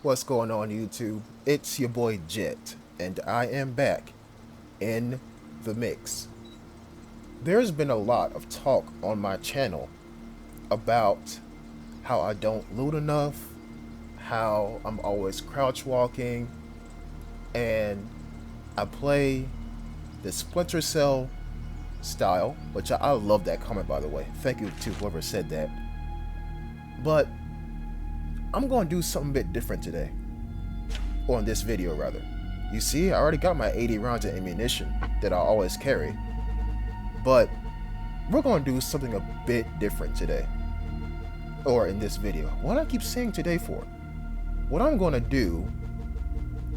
What's going on YouTube? It's your boy Jet, and I am back in the mix. There's been a lot of talk on my channel about how I don't loot enough, how I'm always crouch walking, and I play the Splinter Cell style, which I love that comment by the way. Thank you to whoever said that. But I'm going to do something a bit different today. Or in this video, rather. You see, I already got my 80 rounds of ammunition that I always carry. But we're going to do something a bit different today. Or in this video. What do I keep saying today for? What I'm going to do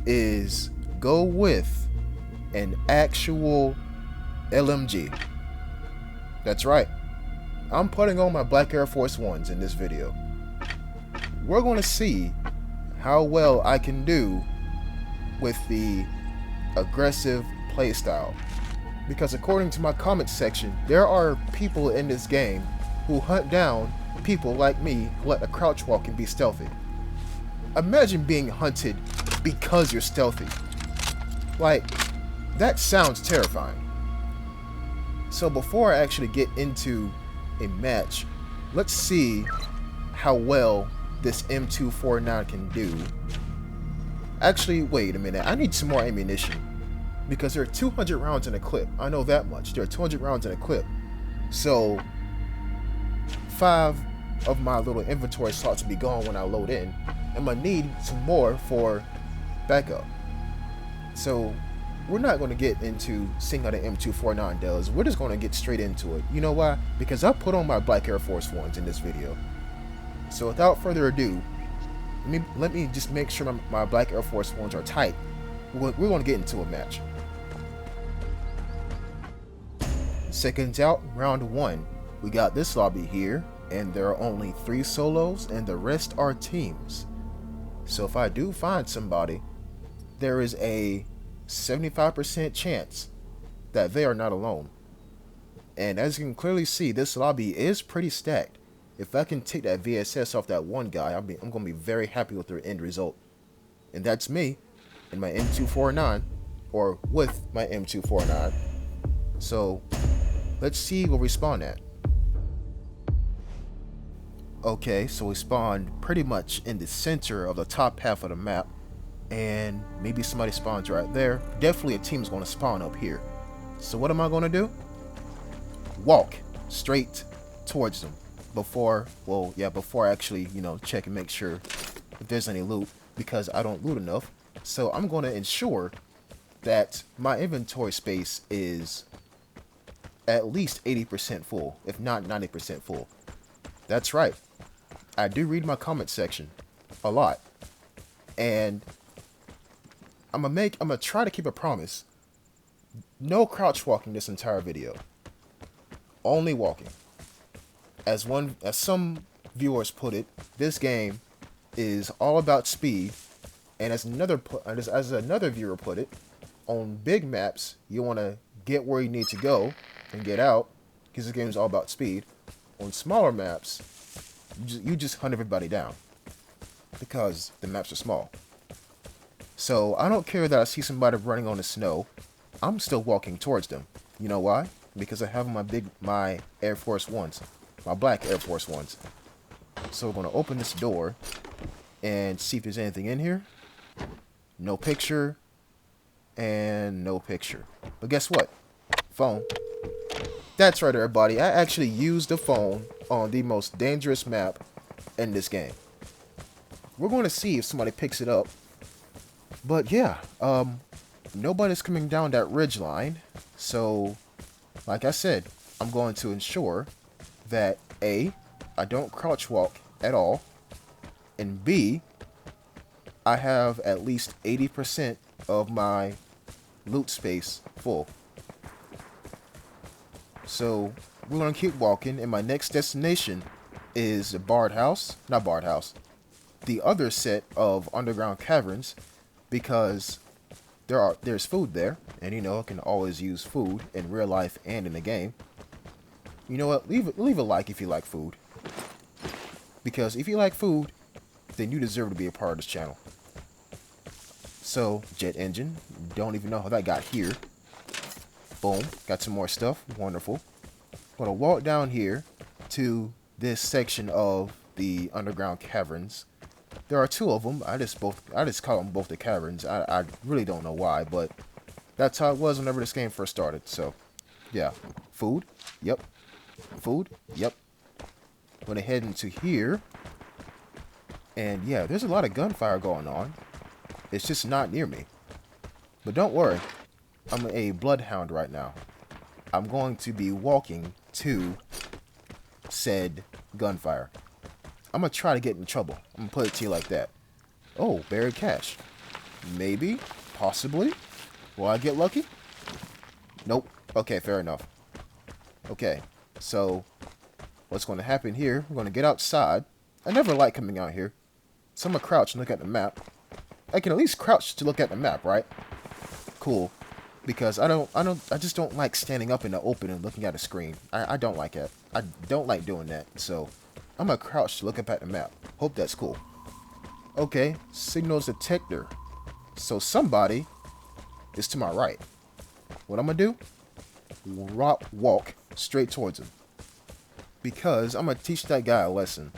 is go with an actual LMG. That's right. I'm putting on my black Air Force Ones in this video. We're going to see how well I can do with the aggressive playstyle. Because according to my comment section, there are people in this game who hunt down people like me who like to crouch walk and be stealthy. Imagine being hunted because you're stealthy. Like, that sounds terrifying. So before I actually get into a match, let's see how well this M249 can do. Actually, wait a minute. I need some more ammunition. Because there are 200 rounds in a clip. I know that much. There are 200 rounds in a clip. So, 5 of my little inventory slots will be gone when I load in. I'm going to need some more for backup. So, we're not going to get into seeing how the M249 does. We're just going to get straight into it. You know why? Because I put on my black Air Force Ones in this video. So without further ado, let me just make sure my black Air Force Ones are tight. We're going to get into a match. Seconds out, round 1. We got this lobby here, and there are only 3 solos, and the rest are teams. So if I do find somebody, there is a 75% chance that they are not alone. And as you can clearly see, this lobby is pretty stacked. If I can take that VSS off that one guy, I'm going to be very happy with the end result. And that's me and my M249, or with my M249. So, let's see where we spawn at. Okay, so we spawned pretty much in the center of the top half of the map. And maybe somebody spawns right there. Definitely a team is going to spawn up here. So what am I going to do? Walk straight towards them. Before I actually, check and make sure if there's any loot, because I don't loot enough. So I'm going to ensure that my inventory space is at least 80% full, if not 90% full. That's right. I do read my comment section a lot. And I'm gonna try to keep a promise. No crouch walking this entire video. Only walking. As some viewers put it, this game is all about speed, and as another viewer put it, on big maps you want to get where you need to go and get out, because this game is all about speed. On smaller maps, you just hunt everybody down because the maps are small. So I don't care that I see somebody running on the snow. I'm still walking towards them. You know why? Because I have my Air Force Ones. My black Air Force Ones. So we're going to open this door and see if there's anything in here. No picture. And no picture. But guess what? Phone. That's right, everybody. I actually used the phone on the most dangerous map in this game. We're going to see if somebody picks it up. But yeah, nobody's coming down that ridge line. So, like I said, I'm going to ensure that A, I don't crouch walk at all, and B, I have at least 80% of my loot space full. So we're going to keep walking, and my next destination is the the other set of underground caverns, because there's food there, and I can always use food in real life and in the game. You know what? Leave a like if you like food. Because if you like food, then you deserve to be a part of this channel. So, jet engine. Don't even know how that got here. Boom. Got some more stuff. Wonderful. Gonna walk down here to this section of the underground caverns. There are two of them. I just call them both the caverns. I really don't know why, but that's how it was whenever this game first started. So, yeah. Food. Yep. Food. Yep. Gonna head into here. And yeah, there's a lot of gunfire going on. It's just not near me. But don't worry. I'm a bloodhound right now. I'm going to be walking to said gunfire. I'm going to try to get in trouble. I'm going to put it to you like that. Oh, buried cash. Maybe. Possibly. Will I get lucky? Nope. Okay, fair enough. Okay, so what's going to happen here, we're going to get outside. I never like coming out here. So I'm going to crouch and look at the map. I can at least crouch to look at the map, right? Cool. Because I just don't like standing up in the open and looking at a screen. I don't like it. I don't like doing that. So I'm gonna crouch to look up at the map. Hope that's cool. Okay, signals detector. So somebody is to my right. What I'm gonna do? Walk straight towards him. Because I'm gonna teach that guy a lesson.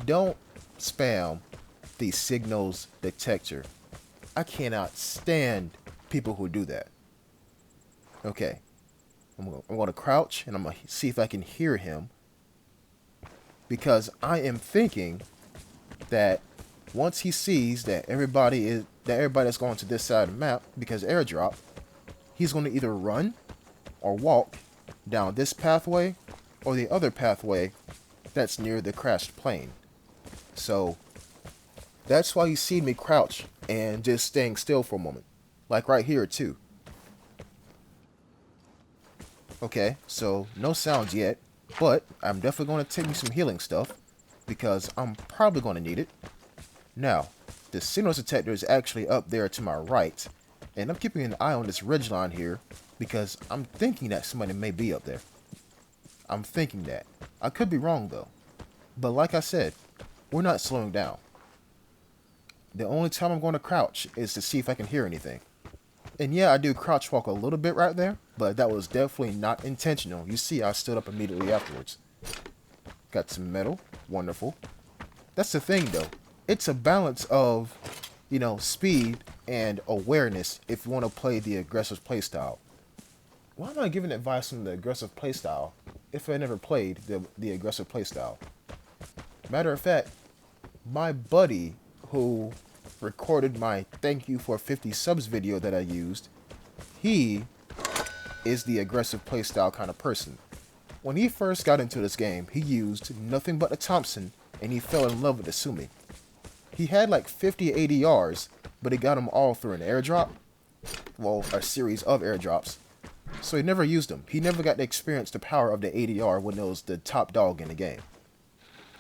Don't spam the signals detector. I cannot stand people who do that. Okay. I'm going to crouch and I'm going to see if I can hear him. Because I am thinking that once he sees that everybody that's going to this side of the map, because airdrop, he's going to either run or walk down this pathway or the other pathway that's near the crashed plane. So that's why you see me crouch and just staying still for a moment. Like right here too. Okay, so no sounds yet, but I'm definitely going to take me some healing stuff because I'm probably going to need it. Now, the signals detector is actually up there to my right, and I'm keeping an eye on this ridgeline here because I'm thinking that somebody may be up there. I'm thinking that. I could be wrong though. But like I said, we're not slowing down. The only time I'm going to crouch is to see if I can hear anything. And yeah, I do crouch walk a little bit right there, but that was definitely not intentional. You see, I stood up immediately afterwards. Got some metal. Wonderful. That's the thing, though. It's a balance of, speed and awareness if you want to play the aggressive playstyle. Why am I giving advice on the aggressive playstyle if I never played the aggressive playstyle? Matter of fact, my buddy who recorded my thank you for 50 subs video that I used, he is the aggressive playstyle kind of person. When he first got into this game, he used nothing but a Thompson and he fell in love with the Sumi. He had like 50 ADRs, but he got them all through an airdrop. Well, a series of airdrops. So he never used them. He never got to experience the power of the ADR when it was the top dog in the game.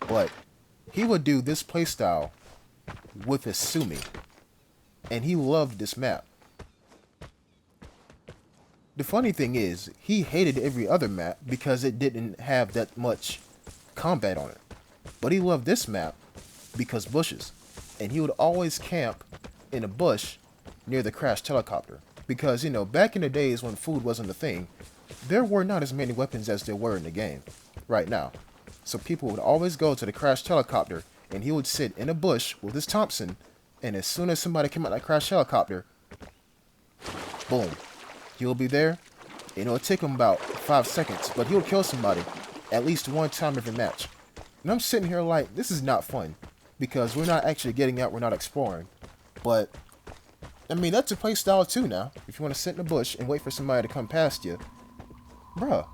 But he would do this playstyle with his Sumi, and he loved this map. The funny thing is, he hated every other map because it didn't have that much combat on it. But he loved this map because bushes, and he would always camp in a bush near the crashed helicopter. Because, back in the days when food wasn't a thing, there were not as many weapons as there were in the game right now. So people would always go to the crashed helicopter and he would sit in a bush with his Thompson, and as soon as somebody came out that crashed helicopter, boom, he'll be there. It'll take him about 5 seconds, but he'll kill somebody at least one time every match. And I'm sitting here like, this is not fun, because we're not actually getting out, we're not exploring. But, that's a play style too now. If you want to sit in a bush and wait for somebody to come past you. Bruh.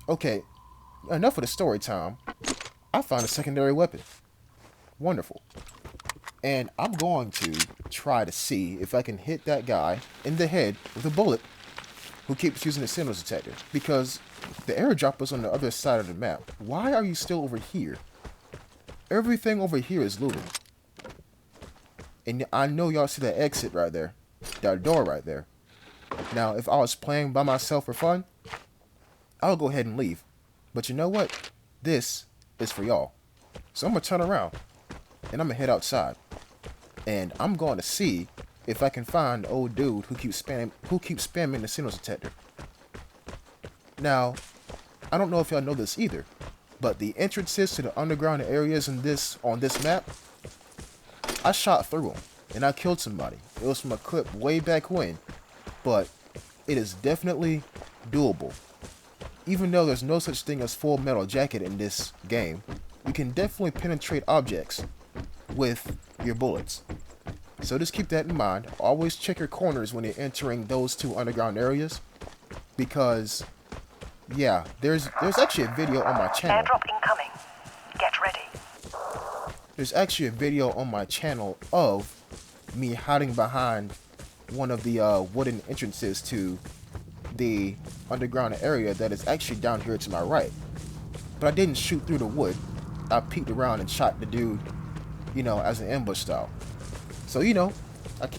Okay, enough of the story time. I found a secondary weapon. Wonderful. And I'm going to try to see if I can hit that guy in the head with a bullet who keeps using the signals detector. Because the airdrop is on the other side of the map. Why are you still over here? Everything over here is looted. And I know y'all see that exit right there. That door right there. Now, if I was playing by myself for fun, I'll go ahead and leave. But you know what? This is for y'all. So I'm going to turn around. And I'm going to head outside. And I'm going to see if I can find old dude who keeps spamming the signals detector. Now, I don't know if y'all know this either, but the entrances to the underground areas on this map, I shot through them and I killed somebody. It was from a clip way back when, but it is definitely doable. Even though there's no such thing as full metal jacket in this game, you can definitely penetrate objects with your bullets. So just keep that in mind. Always check your corners when you're entering those two underground areas, because yeah, there's actually a video on my channel. Airdrop incoming. Get ready. There's actually a video on my channel of me hiding behind one of the wooden entrances to the underground area that is actually down here to my right. But I didn't shoot through the wood. I peeked around and shot the dude, you know, as an ambush style. So, you know,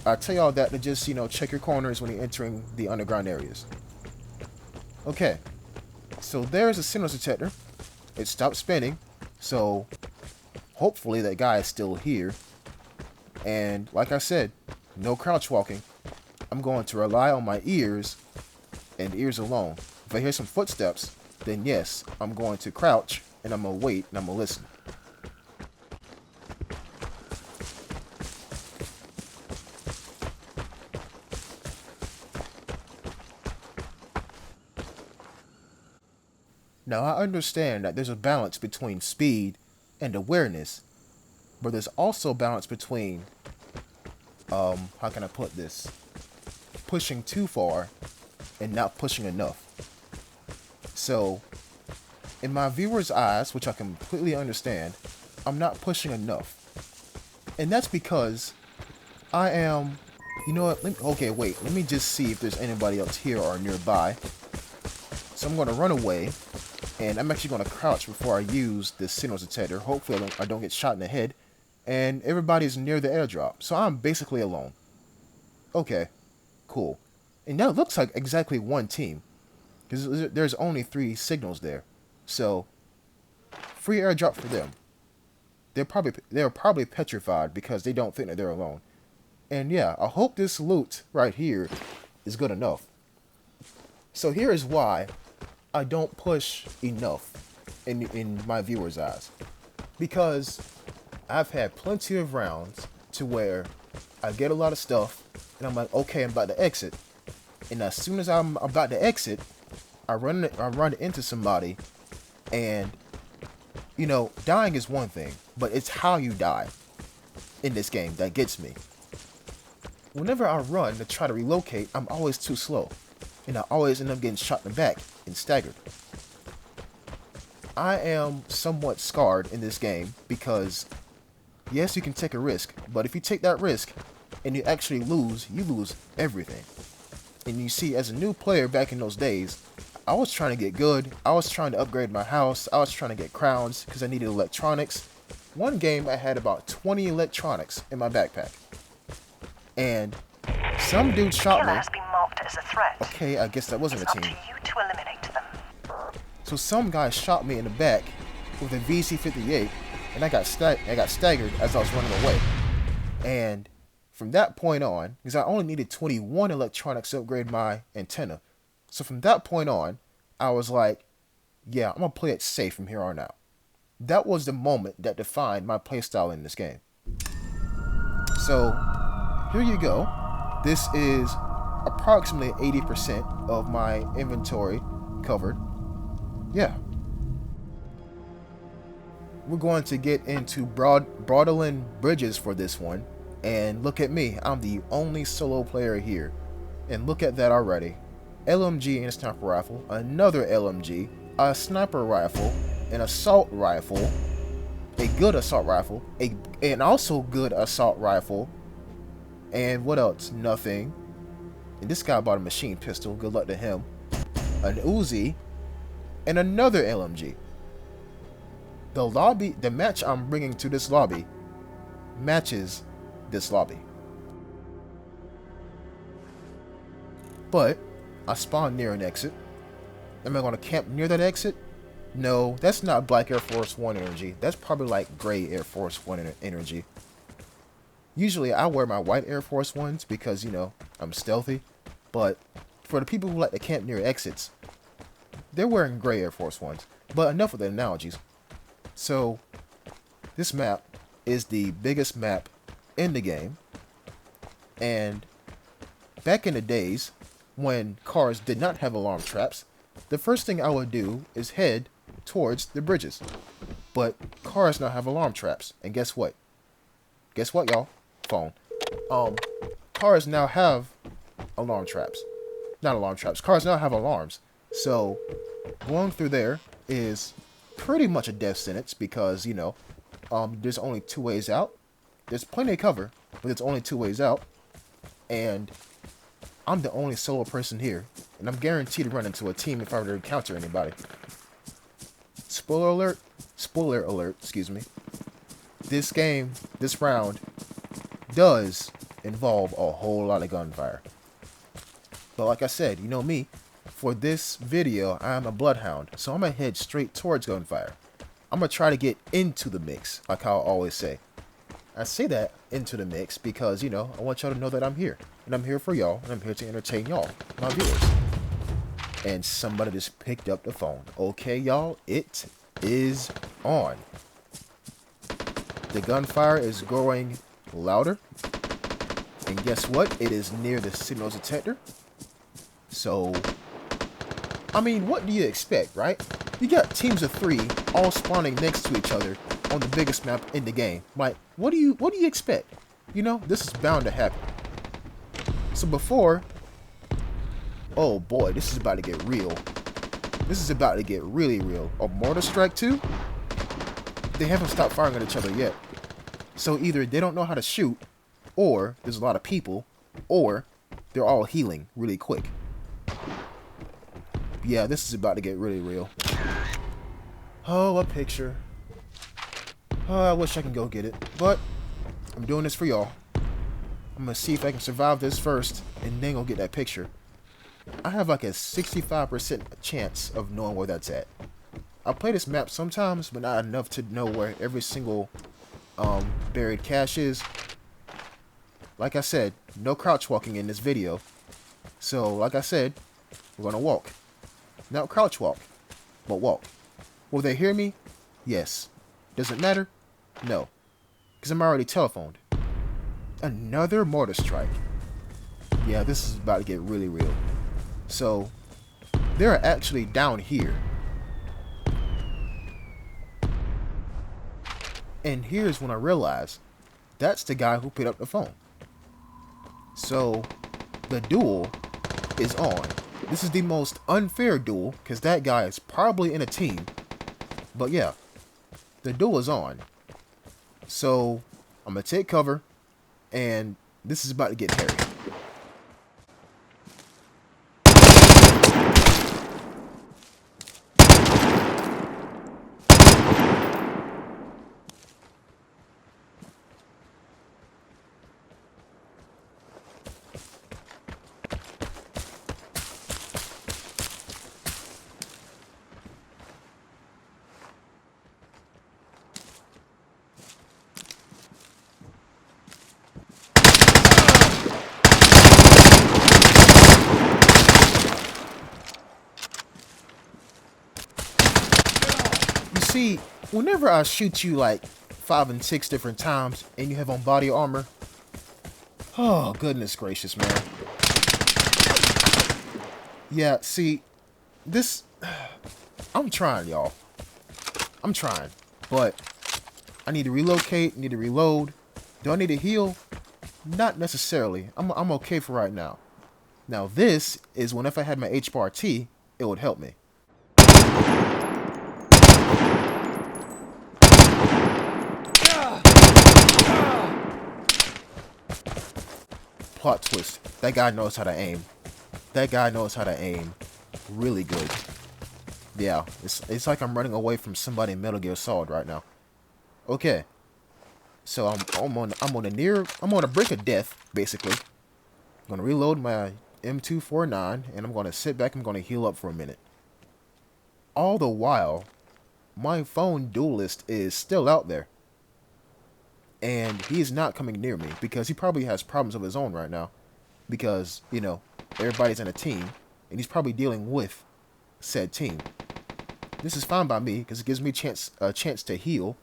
I tell y'all that to just, you know, check your corners when you're entering the underground areas. Okay, so there's a signals detector. It stopped spinning, so hopefully that guy is still here. And like I said, no crouch walking. I'm going to rely on my ears and ears alone. If I hear some footsteps, then yes, I'm going to crouch and I'm going to wait and I'm going to listen. Now I understand that there's a balance between speed and awareness, but there's also a balance between, how can I put this? Pushing too far and not pushing enough. So, in my viewer's eyes, which I completely understand, I'm not pushing enough. And that's because I am, you know what, let me just see if there's anybody else here or nearby. So I'm going to run away, and I'm actually going to crouch before I use this signals detector. Hopefully I don't get shot in the head. And everybody's near the airdrop, so I'm basically alone. Okay, cool. And now it looks like exactly one team, because there's only 3 signals there. So, free airdrop for them. They're probably petrified because they don't think that they're alone. And yeah, I hope this loot right here is good enough. So here is why I don't push enough in my viewers' eyes. Because I've had plenty of rounds to where I get a lot of stuff and I'm like, okay, I'm about to exit. And as soon as I'm about to exit, I run into somebody, and you know, dying is one thing, but it's how you die in this game that gets me. Whenever I run to try to relocate, I'm always too slow, and I always end up getting shot in the back and staggered. I am somewhat scarred in this game because, yes, you can take a risk, but if you take that risk and you actually lose, you lose everything. And you see, as a new player back in those days, I was trying to get good. I was trying to upgrade my house. I was trying to get crowns because I needed electronics. One game, I had about 20 electronics in my backpack. And some dude shot me. Has been marked as a threat. Okay, I guess that wasn't a team. It's up to you to eliminate them. So some guy shot me in the back with a VC-58, and I got staggered as I was running away. And from that point on, because I only needed 21 electronics to upgrade my antenna. So from that point on, I was like, yeah, I'm going to play it safe from here on out. That was the moment that defined my playstyle in this game. So, here you go. This is approximately 80% of my inventory covered. Yeah. We're going to get into Broadland bridges for this one. And look at me, I'm the only solo player here. And look at that already. LMG and a sniper rifle, another LMG, a sniper rifle, an assault rifle, a good assault rifle, an also good assault rifle, and what else? Nothing. And this guy bought a machine pistol, good luck to him. An Uzi, and another LMG. The match I'm bringing to this lobby matches this lobby. But I spawned near an exit. Am I going to camp near that exit? No, that's not Black Air Force One energy. That's probably like Gray Air Force One energy. Usually I wear my white Air Force Ones because, you know, I'm stealthy. But for the people who like to camp near exits, they're wearing gray Air Force Ones. But enough of the analogies. So, this map is the biggest map in the game. And back in the days, when cars did not have alarm traps, the first thing I would do is head towards the bridges. But cars now have alarm traps. And guess what? Guess what, y'all? Phone. Cars now have alarm traps. Not alarm traps. Cars now have alarms. So, going through there is pretty much a death sentence because, you know, there's only two ways out. There's plenty of cover, but there's only two ways out. And I'm the only solo person here. And I'm guaranteed to run into a team if I were to encounter anybody. Spoiler alert. Spoiler alert, excuse me. This game, this round, does involve a whole lot of gunfire. But like I said, you know me, for this video, I'm a bloodhound, so I'm going to head straight towards gunfire. I'm going to try to get into the mix, like how I always say. I say that, into the mix, because, you know, I want y'all to know that I'm here. And I'm here for y'all, and I'm here to entertain y'all, my viewers. And somebody just picked up the phone. Okay, y'all, it is on. The gunfire is growing louder. And guess what? It is near the signal detector. So, I mean, what do you expect, right? You got teams of 3 all spawning next to each other on the biggest map in the game. Like, what do you expect? You know, this is bound to happen. So before, oh boy, this is about to get real. This is about to get really real. A mortar strike too? They haven't stopped firing at each other yet. So either they don't know how to shoot, or there's a lot of people, or they're all healing really quick. Yeah, this is about to get really real. Oh, a picture. Oh, I wish I can go get it, but I'm doing this for y'all. I'm gonna see if I can survive this first, and then go get that picture. I have like a 65% chance of knowing where that's at. I play this map sometimes, but not enough to know where every single buried cache is. Like I said, no crouch walking in this video. So, like I said, we're gonna walk. Not crouch walk, but walk. Will they hear me? Yes. Does it matter? No. Because I'm already telephoned. Another mortar strike. Yeah, this is about to get really real. So, they're actually down here. And here's when I realized that's the guy who picked up the phone. So, the duel is on. This is the most unfair duel because that guy is probably in a team. But yeah, the duel is on. So, I'm going to take cover and this is about to get hairy. See, whenever I shoot you like 5 and 6 different times and you have on body armor, oh goodness gracious, man. Yeah, see, this, I'm trying, y'all. I'm trying, but I need to relocate, need to reload. Do I need to heal? Not necessarily. I'm okay for right now. Now this is when if I had my H-bar T, it would help me. Plot twist. That guy knows how to aim. That guy knows how to aim really good. Yeah, it's like I'm running away from somebody in Metal Gear Solid right now. Okay. So I'm on the brink of death, basically. I'm gonna reload my M249 and I'm gonna sit back, I'm gonna heal up for a minute. All the while, my phone duelist is still out there. And he is not coming near me because he probably has problems of his own right now. Because, you know, everybody's in a team, and he's probably dealing with said team. This is fine by me because it gives me a chance to heal.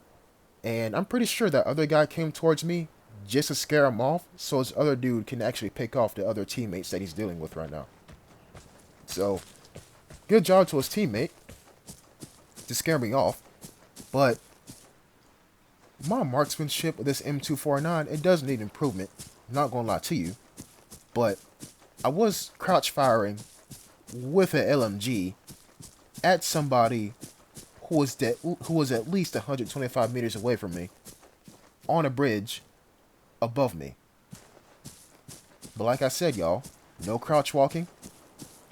And I'm pretty sure that other guy came towards me just to scare him off, so his other dude can actually pick off the other teammates that he's dealing with right now. So, good job to his teammate to scare me off. But my marksmanship with this M249, it does need improvement. I'm not gonna lie to you. But I was crouch firing with an LMG at somebody who was at least 125 meters away from me on a bridge above me. But like I said, y'all, no crouch walking.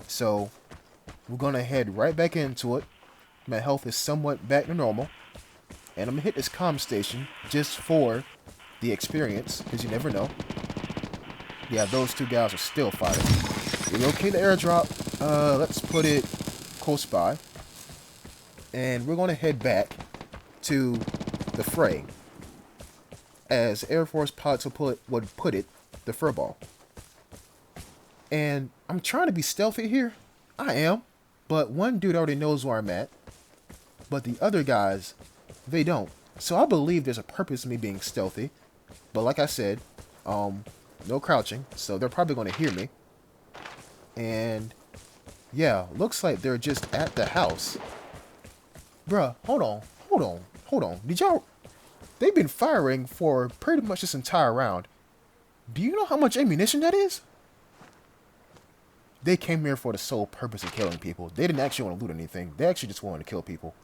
So we're gonna head right back into it. My health is somewhat back to normal. And I'm gonna hit this comm station just for the experience, because you never know. Yeah, those two guys are still fighting. Relocate the airdrop. Let's put it close by. And we're gonna head back to the fray. As Air Force pilots would put it, the furball. And I'm trying to be stealthy here. I am. But one dude already knows where I'm at. But the other guys, they don't. So I believe there's a purpose in me being stealthy. But like I said, no crouching. So they're probably going to hear me. And yeah, looks like they're just at the house. Bruh, hold on. Did y'all... They've been firing for pretty much this entire round. Do you know how much ammunition that is? They came here for the sole purpose of killing people. They didn't actually want to loot anything. They actually just wanted to kill people.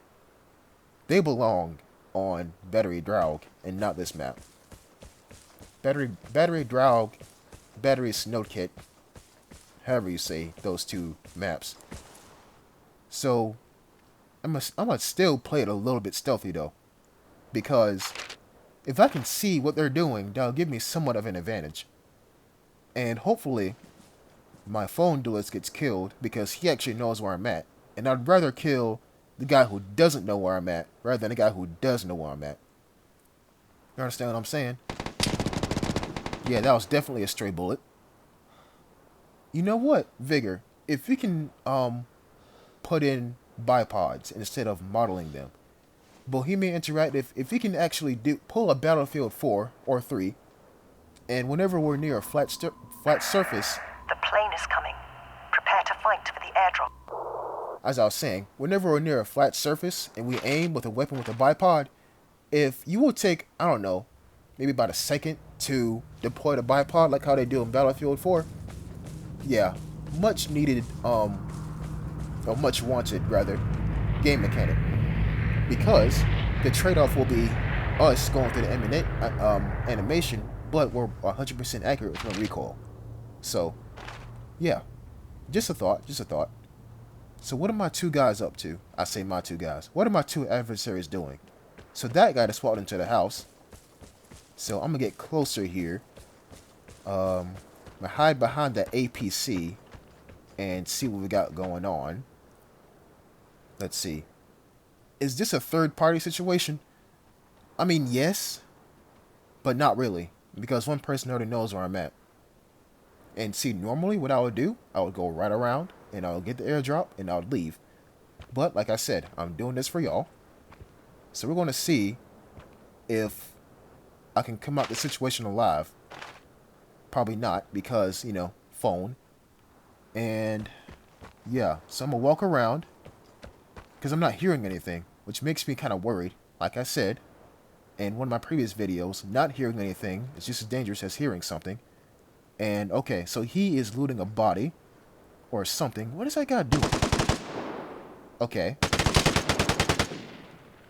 They belong on Battery Draug and not this map. Battery Draug, Battery Snowkit, however you say those two maps. So I'm gonna still play it a little bit stealthy though, because if I can see what they're doing, that'll give me somewhat of an advantage. And hopefully my phone duelist gets killed because he actually knows where I'm at. And I'd rather kill the guy who doesn't know where I'm at rather than the guy who does know where I'm at. You understand what I'm saying? Yeah, that was definitely a stray bullet. You know what, Vigor? If we can put in bipods instead of modeling them. Bohemian Interactive, if we can actually pull a Battlefield 4 or 3, and whenever we're near a flat surface... The plane is coming. Prepare to fight for the airdrop. As I was saying, whenever we're near a flat surface and we aim with a weapon with a bipod, if you will take, I don't know, maybe about a second to deploy the bipod like how they do in Battlefield 4, yeah, much needed, or much wanted, rather, game mechanic. Because the trade-off will be us going through the animation, but we're 100% accurate with no recoil. So, yeah, just a thought. So what are my two guys up to? I say my two guys. What are my two adversaries doing? So that guy just walked into the house. So I'm going to get closer here. I'm going to hide behind the APC and see what we got going on. Let's see. Is this a third-party situation? I mean, yes, but not really, because one person already knows where I'm at. And see, normally what I would do, I would go right around, and I would get the airdrop, and I would leave. But, like I said, I'm doing this for y'all. So we're going to see if I can come out the situation alive. Probably not, because, you know, phone. And, yeah, so I'm going to walk around, because I'm not hearing anything, which makes me kind of worried. Like I said in one of my previous videos, not hearing anything is just as dangerous as hearing something. And, okay, so he is looting a body or something. What is that guy doing? Okay.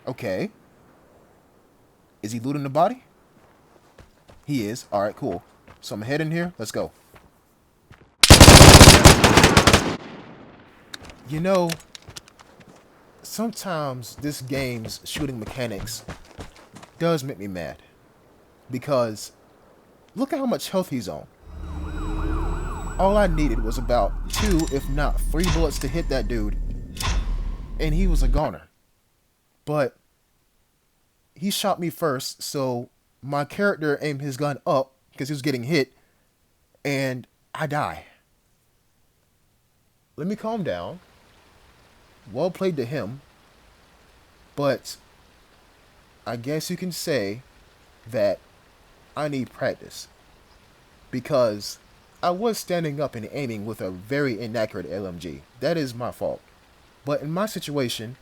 Okay. Is he looting the body? He is. Alright, cool. So I'm heading here. Let's go. You know, sometimes this game's shooting mechanics does make me mad. Because look at how much health he's on. All I needed was about 2, if not 3 bullets to hit that dude. And he was a goner. But he shot me first, so my character aimed his gun up because he was getting hit, and I die. Let me calm down. Well played to him, but I guess you can say that I need practice because I was standing up and aiming with a very inaccurate LMG. That is my fault. But in my situation,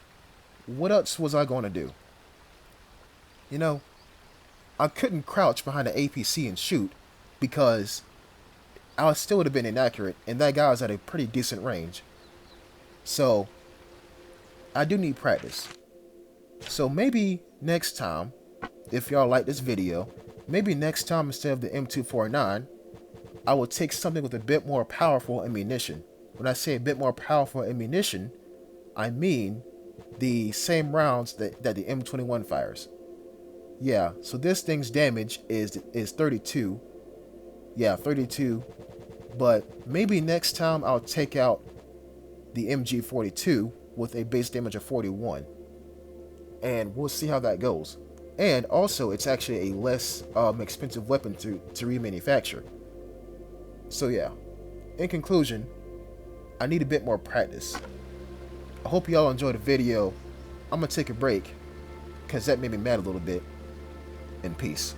what else was I going to do? You know, I couldn't crouch behind an APC and shoot because I still would have been inaccurate, and that guy was at a pretty decent range. So, I do need practice. So maybe next time, if y'all like this video, maybe next time instead of the M249, I will take something with a bit more powerful ammunition. When I say a bit more powerful ammunition, I mean the same rounds that the M21 fires. Yeah, so this thing's damage is 32. Yeah, 32. But maybe next time I'll take out the MG42 with a base damage of 41. And we'll see how that goes. And also, it's actually a less expensive weapon to remanufacture. So yeah, in conclusion, I need a bit more practice. I hope y'all enjoyed the video. I'm going to take a break because that made me mad a little bit. And peace.